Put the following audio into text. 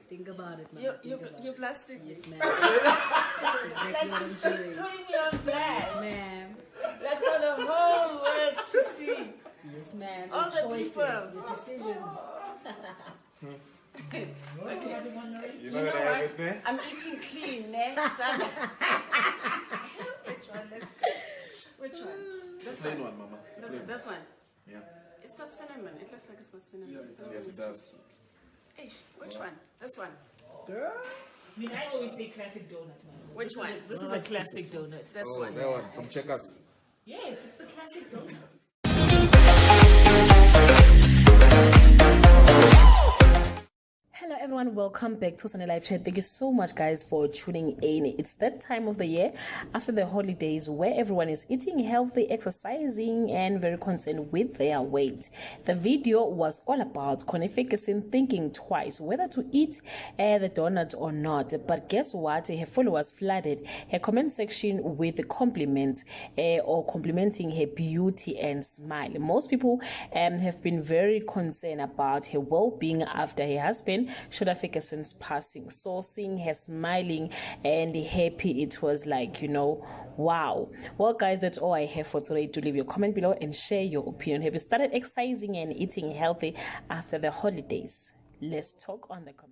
Think about it, man. You plastic. Yes, ma'am. Like she's just putting me on blast. Yes, ma'am. Like for the whole world to see. Yes, ma'am. All Your the choices, people. your decisions. Okay. You know what I have with me? I'm eating clean, ne? Which one? Let's go. Which one? This Plain one. one, Mama. This one. Yeah. It's got cinnamon. It looks like it's got cinnamon. Yes, it does. Hey, which one? This one. Girl. I mean, I always say classic donut, man. Which one? This is a classic donut. This Oh, one. that one from Checkers. Yes, it's the classic donut. Hello everyone, welcome back to Sunday Live Chat. Thank you so much guys for tuning in. It's that time of the year after the holidays where everyone is eating healthy, exercising and very concerned with their weight. The video was all about Connie Ferguson thinking twice whether to eat the donut or not. But guess what? Her followers flooded her comment section with compliments or complimenting her beauty and smile. Most people have been very concerned about her well-being after her husband Shoda Ferguson's passing. So seeing her smiling and happy, it was like, you know, wow. Well guys, that's all I have for today. Do leave your comment below and share your opinion. Have you started exercising and eating healthy after the holidays? Let's talk on the comments.